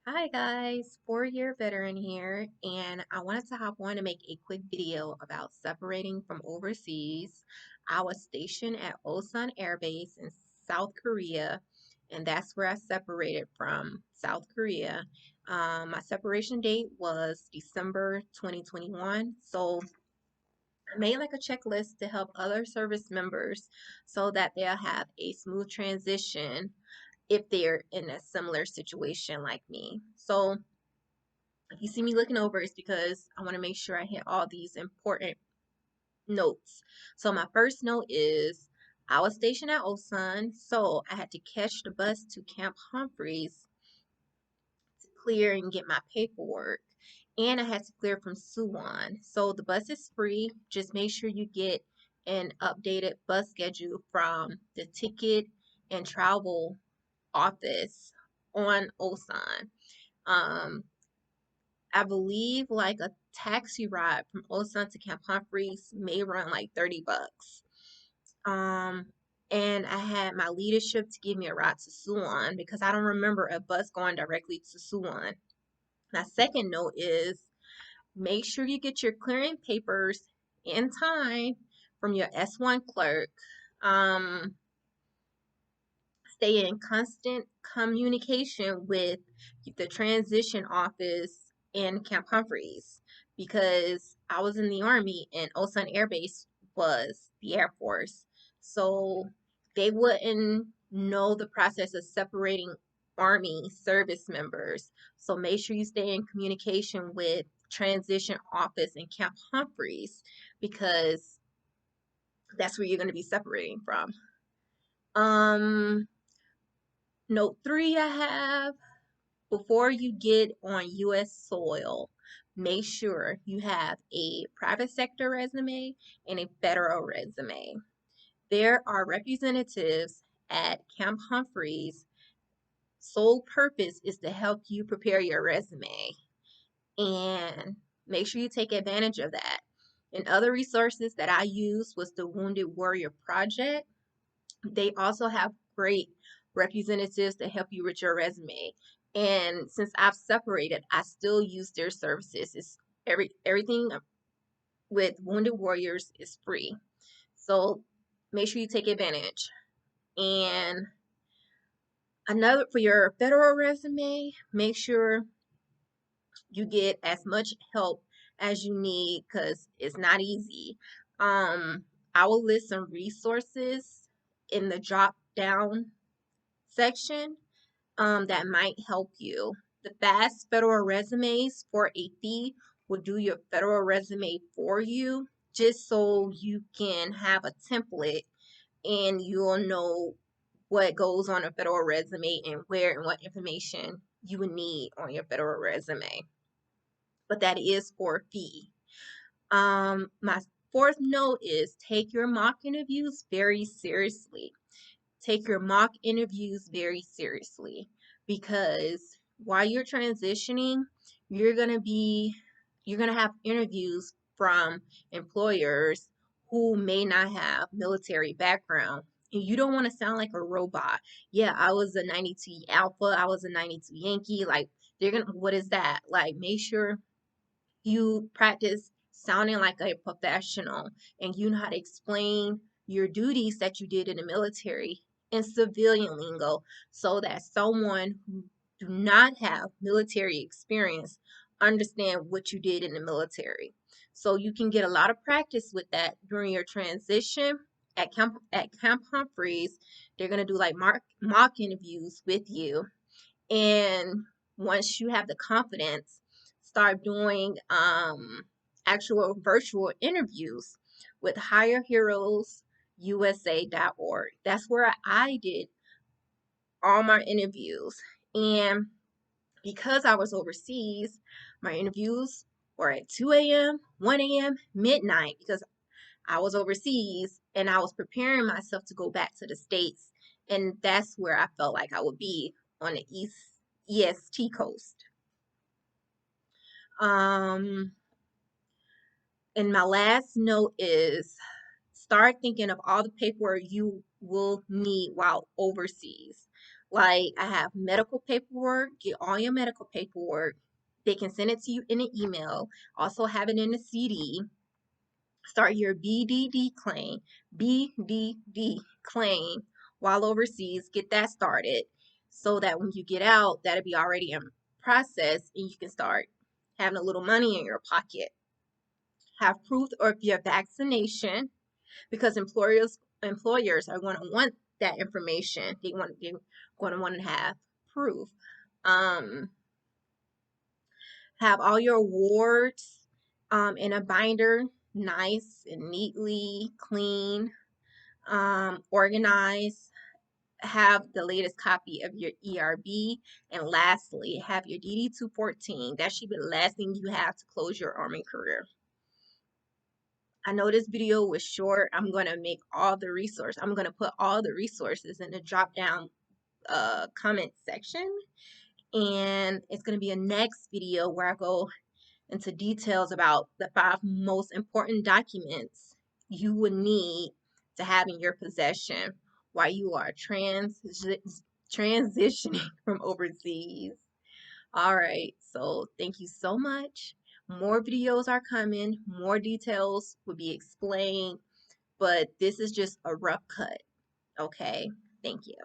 Hi guys, 4-year veteran here, and I wanted to hop on to make a quick video about separating from overseas. I was stationed at Osan Airbase in South Korea, and that's where I separated from South Korea. My separation date was December 2021, so I made like a checklist to help other service members so that they'll have a smooth transition if they're in a similar situation like me. So if you see me looking over, it's because I want to make sure I hit all these important notes. So my first note is I was stationed at Osan, so I had to catch the bus to Camp Humphreys to clear and get my paperwork. And I had to clear from Suwon. So the bus is free. Just make sure you get an updated bus schedule from the ticket and travel office on Osan. Um, I believe like a taxi ride from Osan to Camp Humphreys may run like $30. Um, and I had my leadership to give me a ride to Suwon because I don't remember a bus going directly to Suwon. My second note is make sure you get your clearing papers in time from your S1 clerk. Um, Stay in constant communication with the transition office in Camp Humphreys because I was in the Army and Osan Airbase was the Air Force. So they wouldn't know the process of separating Army service members. So make sure you stay in communication with transition office in Camp Humphreys because that's where you're going to be separating from. Um, Note three I have before you get on US soil, make sure you have a private sector resume and a federal resume. There are representatives at Camp Humphreys. Sole purpose is to help you prepare your resume and make sure you take advantage of that. And other resources that I used was the Wounded Warrior Project. They also have great representatives to help you with your resume. And since I've separated, I still use their services. It's everything with Wounded Warriors is free. So make sure you take advantage. And another for your federal resume, make sure you get as much help as you need because it's not easy. Um, I will list some resources in the drop down section that might help you. The fast federal resumes for a fee will do your federal resume for you just so you can have a template and you'll know what goes on a federal resume and where and what information you would need on your federal resume. But that is for a fee. My fourth note is take your mock interviews very seriously. Take your mock interviews very seriously because while you're transitioning, you're going to be you're going to have interviews from employers who may not have military background. And you don't want to sound like a robot. Yeah, I was a 92 Alpha, I was a 92 Yankee. Like, they're going to, what is that? Like, make sure you practice sounding like a professional and you know how to explain your duties that you did in the military in civilian lingo so that someone who do not have military experience understand what you did in the military. So you can get a lot of practice with that during your transition at Camp Humphreys. They're going to do like mock interviews with you, and once you have the confidence, start doing actual virtual interviews with HireHeroesUSA.org. That's where I did all my interviews. And because I was overseas, my interviews were at 2 a.m., 1 a.m., midnight because I was overseas and I was preparing myself to go back to the States. And that's where I felt like I would be on the EST coast. Um, and my last note is start thinking of all the paperwork you will need while overseas. Like, I have medical paperwork, get all your medical paperwork. They can send it to you in an email, also have it in a CD. Start your BDD claim while overseas. Get that started so that when you get out, that'll be already in process and you can start having a little money in your pocket. Have proof of your vaccination because employers are going to want that information. They're going to want to have proof. Um, have all your awards in a binder, nice and neatly clean, organized. Have the latest copy of your ERB, and lastly, have your DD 214. That should be the last thing you have to close your Army career. I know this video was short. I'm going to make all the resources. I'm going to put all the resources in the drop down comment section. And it's going to be a next video where I go into details about the 5 most important documents you would need to have in your possession while you are transitioning from overseas. All right, so thank you so much. More videos are coming, more details will be explained, but this is just a rough cut. Okay, thank you.